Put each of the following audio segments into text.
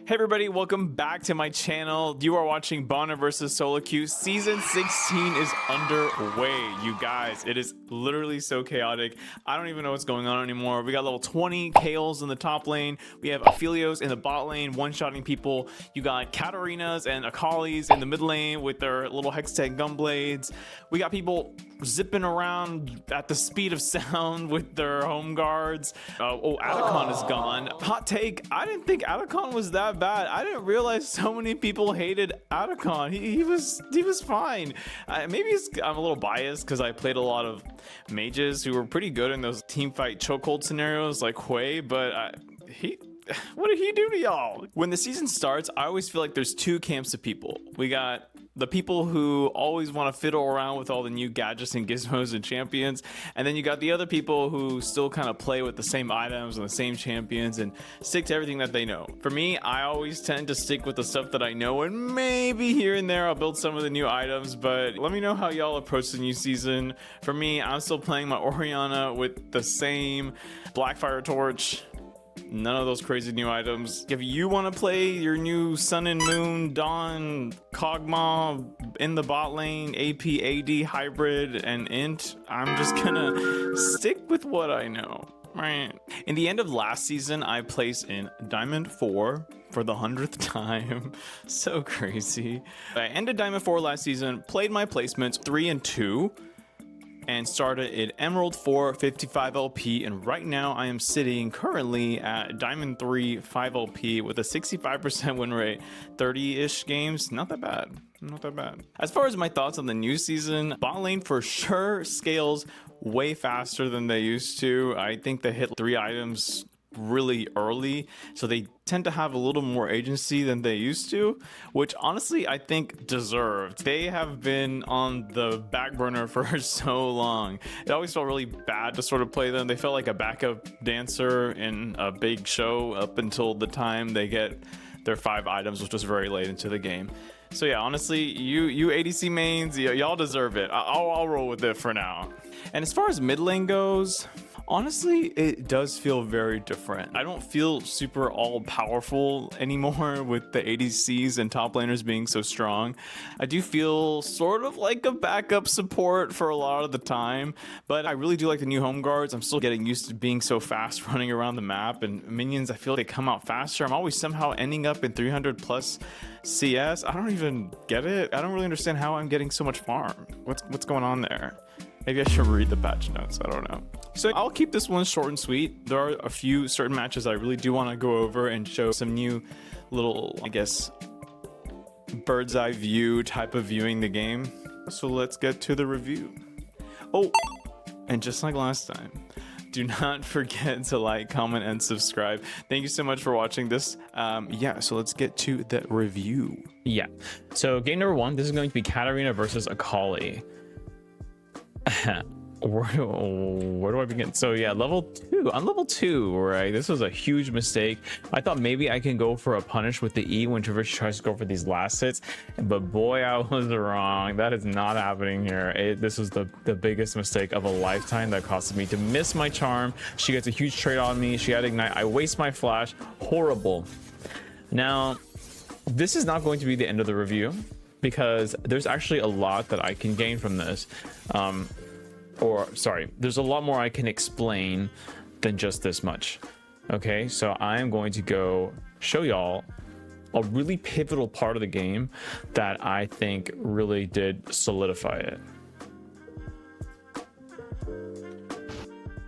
Hey everybody, welcome back to my channel. You are watching Bonren vs Solo Queue. Season 16 is underway, you guys. It is literally so chaotic. I don't even know what's going on anymore. We got level 20 Kayles in the top lane. We have Aphelios in the bot lane, one-shotting people. You got Katarinas and Akalis in the mid lane with their little Hextech gunblades. We got people zipping around at the speed of sound with their home guards. Atacon is gone. Hot take, I didn't think Atacon was that bad. I didn't realize so many people hated Atacon. He was fine. Maybe I'm a little biased because I played a lot of mages who were pretty good in those team fight chokehold scenarios like hwei, but what did he do to y'all? When the season starts, I always feel like there's two camps of people. We got the people who always want to fiddle around with all the new gadgets and gizmos and champions, and then you got the other people who still kind of play with the same items and the same champions and stick to everything that they know. For me, I always tend to stick with the stuff that I know, and maybe here and there I'll build some of the new items, but let me know how y'all approach the new season. For me, I'm still playing my Orianna with the same Blackfire Torch. None of those crazy new items. If you want to play your new Sun and Moon, Dawn, Kog'Maw in the bot lane, AP, AD, hybrid, and int, I'm just gonna stick with what I know. Right. In the end of last season, I placed in Diamond 4 for the 100th time. So crazy. I ended Diamond 4 last season, played my placements 3 and 2. And started at Emerald 4 55 LP, and right now I am sitting currently at Diamond 3 5 LP with a 65% win rate, 30-ish games. Not that bad. Not that bad. As far as my thoughts on the new season, bot lane for sure scales way faster than they used to. I think they hit 3 items really early, so they tend to have a little more agency than they used to, which honestly I think deserved. They have been on the back burner for so long. It always felt really bad to sort of play them. They felt like a backup dancer in a big show up until the time they get their 5 items, which was very late into the game. So yeah, honestly, you ADC mains, y'all deserve it. I'll roll with it for now. And as far as mid lane goes, honestly, it does feel very different. I don't feel super all powerful anymore with the ADCs and top laners being so strong. I do feel sort of like a backup support for a lot of the time, but I really do like the new home guards. I'm still getting used to being so fast running around the map, and minions, I feel they come out faster. I'm always somehow ending up in 300 plus CS. I don't even get it. I don't really understand how I'm getting so much farm. What's going on there? Maybe I should read the patch notes. I don't know. So I'll keep this one short and sweet. There are a few certain matches I really do want to go over and show some new little, I guess, bird's eye view type of viewing the game. So let's get to the review. Oh, and just like last time, do not forget to like, comment, and subscribe. Thank you so much for watching this. Yeah, so let's get to the review. Yeah, so game number 1, this is going to be Katarina versus Kayle. Where do I begin? So yeah, level 2. I'm level 2, right? This was a huge mistake. I thought maybe I can go for a punish with the E when Traverse tries to go for these last hits, but boy, I was wrong. That is not happening here. This was the biggest mistake of a lifetime that costed me to miss my charm. She gets a huge trade on me. She had ignite. I waste my flash. Horrible. Now, this is not going to be the end of the review, because there's actually a lot that I can gain from this. There's a lot more I can explain than just this much. Okay, so I'm going to go show y'all a really pivotal part of the game that I think really did solidify it.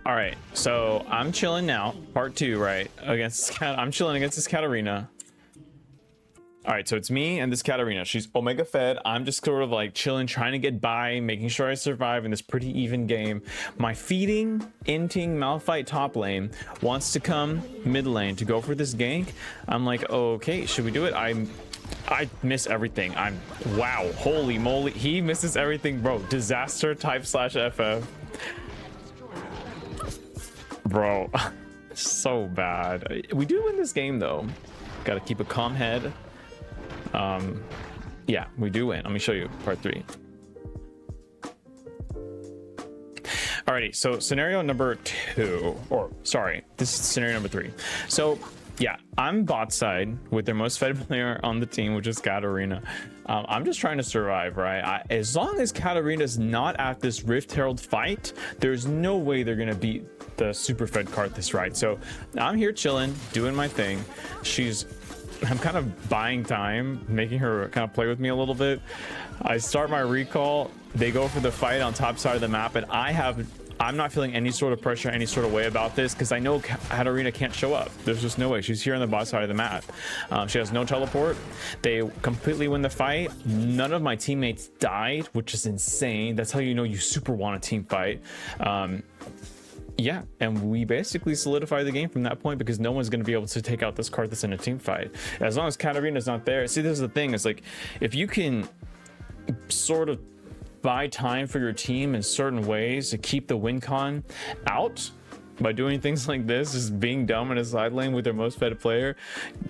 All right, so I'm chilling now, part 2, right? I'm chilling against this Katarina. All right, so it's me and this Katarina. She's Omega fed. I'm just sort of like chilling, trying to get by, making sure I survive in this pretty even game. My feeding, inting, Malphite top lane wants to come mid lane to go for this gank. I'm like, okay, should we do it? I miss everything. Wow, holy moly. He misses everything, bro. Disaster type /FF. Bro, so bad. We do win this game though. Gotta keep a calm head. Yeah, we do win. Let me show you part 3. Alrighty, so scenario number 2, or sorry, this is scenario number 3. So yeah, I'm bot side with their most fed player on the team, which is Katarina. I'm just trying to survive, right? As long as Katarina's not at this Rift Herald fight, there's no way they're gonna beat the super fed card this right. So I'm here chilling, doing my thing. I'm kind of buying time, making her kind of play with me a little bit. I start my recall, they go for the fight on top side of the map, and I'm not feeling any sort of pressure, any sort of way about this, because I know Katarina can't show up. There's just no way. She's here on the bot side of the map. She has no teleport. They completely win the fight. None of my teammates died, which is insane. That's how you know you super want a team fight. Yeah, and we basically solidify the game from that point, because no one's going to be able to take out this card that's in a team fight. As long as Katarina's not there. See, this is the thing. It's like, if you can sort of buy time for your team in certain ways to keep the win con out by doing things like this, just being dumb in a side lane with their most fed player,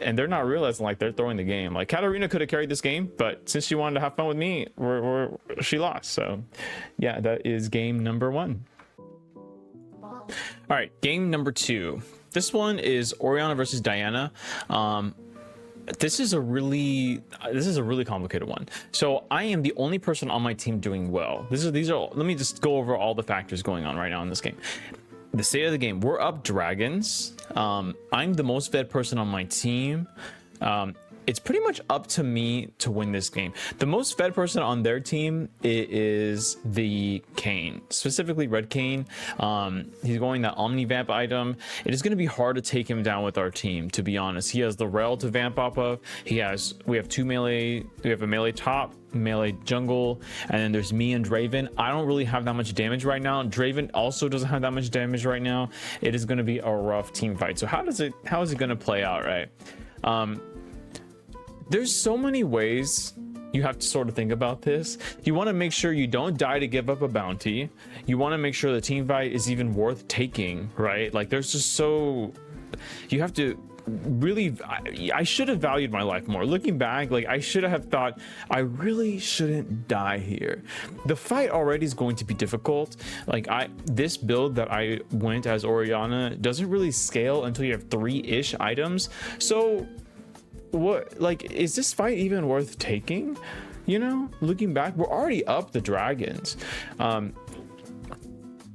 and they're not realizing like they're throwing the game. Like, Katarina could have carried this game, but since she wanted to have fun with me, she lost. So yeah, that is game number 1. All right, game number 2. This one is Orianna versus Diana. This is a really complicated one. So I am the only person on my team doing well. These are let me just go over all the factors going on right now in this game. The state of the game, we're up dragons. I'm the most fed person on my team. It's pretty much up to me to win this game. The most fed person on their team is the Kayle, specifically Red Kayle. He's going that Omni Vamp item. It is going to be hard to take him down with our team, to be honest. He has the Rel to vamp off of. We have 2 melee. We have a melee top, melee jungle, and then there's me and Draven. I don't really have that much damage right now. Draven also doesn't have that much damage right now. It is going to be a rough team fight. So how is it going to play out, right? There's so many ways you have to sort of think about this. You want to make sure you don't die to give up a bounty. You want to make sure the team fight is even worth taking, right? Like, there's just you have to really, I should have valued my life more. Looking back, like, I should have thought I really shouldn't die here. The fight already is going to be difficult. Like, this build that I went as Orianna doesn't really scale until you have 3-ish items. So what, like, is this fight even worth taking? You know, looking back, we're already up the dragons.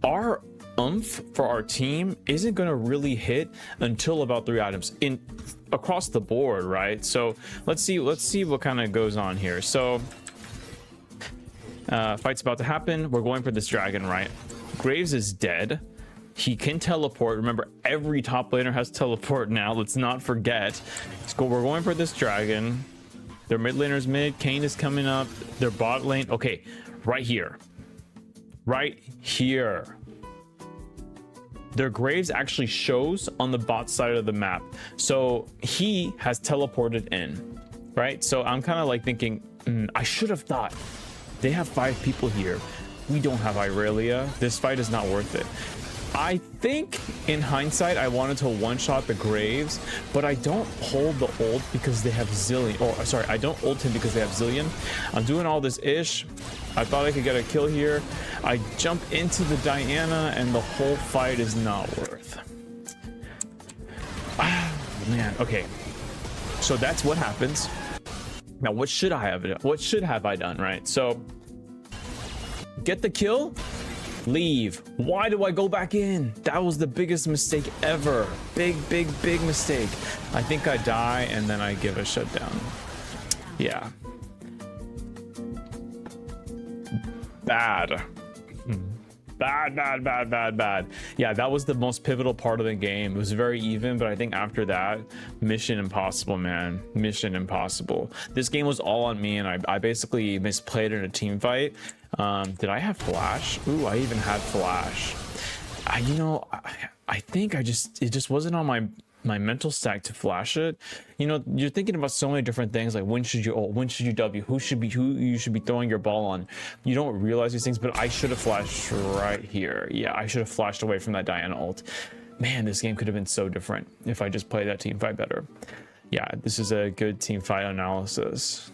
Our oomph for our team isn't going to really hit until about 3 items across the board, right? So let's see what kind of goes on here. So fight's about to happen. We're going for this dragon, right? Graves is dead. He can teleport. Remember, every top laner has teleport now. Let's not forget. We're going for this dragon. Their mid laner's mid. Kayle is coming up. Their bot lane. Okay, right here. Right here. Their Graves actually shows on the bot side of the map. So he has teleported in, right? So I'm kind of like thinking, I should have thought. They have 5 people here. We don't have Irelia. This fight is not worth it. I think in hindsight, I wanted to one-shot the Graves, but I don't hold the ult because they have Zillion. Oh, sorry, I don't ult him because they have Zillion. I'm doing all this ish. I thought I could get a kill here. I jump into the Diana, and the whole fight is not worth. Ah, man. Okay. So that's what happens. Now, what should I have done? What should have I done, right? So get the kill. Leave. Why do I go back in? That was the biggest mistake ever. Big mistake. I think I die and then I give a shutdown. Yeah. Bad. Bad. Yeah, that was the most pivotal part of the game. It was very even, but I think after that, mission impossible, man. Mission impossible. This game was all on me, and I basically misplayed in a team fight. Did I have flash? Ooh, I even had flash. I think it just wasn't on my mental stack to flash it. You know, you're thinking about so many different things, like when should you ult, when should you W, who you should be throwing your ball on. You don't realize these things, but I should have flashed right here. Yeah, I should have flashed away from that Diana ult. Man, this game could have been so different if I just played that team fight better. Yeah, this is a good team fight analysis.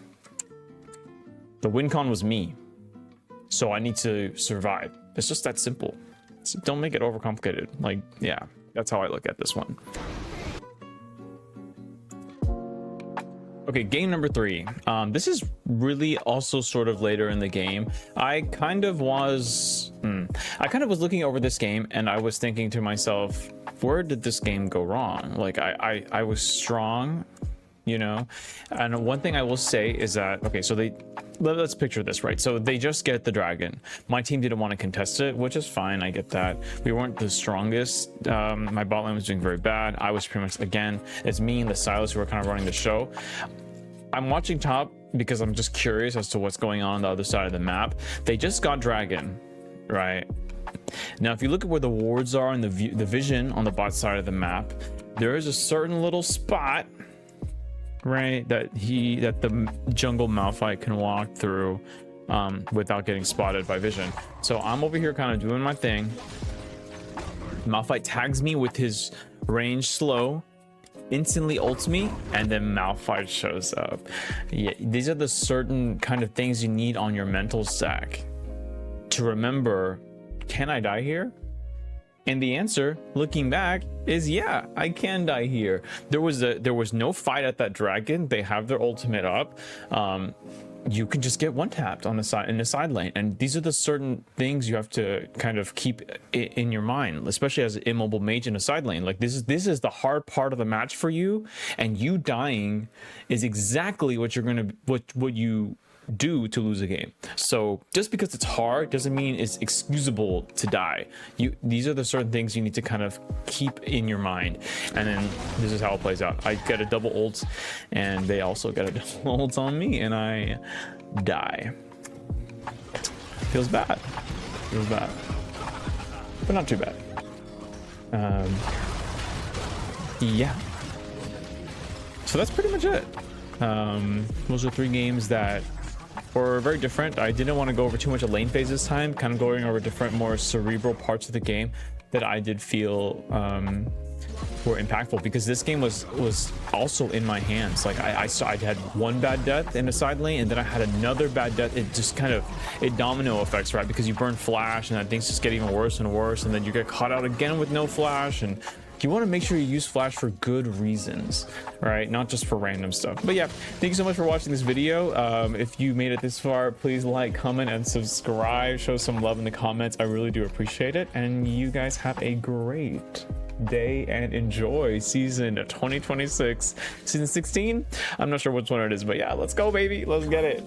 The win con was me, so I need to survive. It's just that simple. So don't make it overcomplicated. Like, yeah, that's how I look at this one. Okay, game number 3. This is really also sort of later in the game. I kind of was looking over this game and I was thinking to myself, where did this game go wrong? Like I was strong, you know. And one thing I will say is that, okay, so let's picture this, right? So they just get the dragon. My team didn't want to contest it, which is fine. I get that. We weren't the strongest. My bot lane was doing very bad. I was pretty much, again, it's me and the Silas who are kind of running the show. I'm watching top because I'm just curious as to what's going on the other side of the map. They just got dragon, right? Now, if you look at where the wards are and the vision on the bot side of the map, there is a certain little spot, right, that the jungle Malphite can walk through without getting spotted by vision. So I'm over here kind of doing my thing. Malphite tags me with his range slow, instantly ults me, and then Malphite shows up. Yeah, these are the certain kind of things you need on your mental stack to remember, can I die here? And the answer, looking back, is yeah, I can die here. There was no fight at that dragon. They have their ultimate up. You can just get one tapped on the side in the side lane, and these are the certain things you have to kind of keep in your mind, especially as an immobile mage in a side lane. Like this is the hard part of the match for you, and you dying is exactly what you're gonna what you do to lose a game. So just because it's hard doesn't mean it's excusable to die. These are the certain things you need to kind of keep in your mind, and then this is how it plays out. I get a double ult and they also get a double ult on me and I die. Feels bad, but not too bad. Yeah, so that's pretty much it. Those are 3 games that were very different. I didn't want to go over too much of lane phase this time, kind of going over different, more cerebral parts of the game that I did feel were impactful, because this game was also in my hands. Like I saw I had one bad death in the side lane, and then I had another bad death. It just kind of, it domino effects, right? Because you burn flash and then things just get even worse and worse, and then you get caught out again with no flash, and you want to make sure you use flash for good reasons, right? Not just for random stuff. But yeah, thank you so much for watching this video. If you made it this far, please like, comment, and subscribe. Show some love in the comments. I really do appreciate it. And you guys have a great day and enjoy season 2026, season 16. I'm not sure which one it is, but yeah, let's go, baby. Let's get it.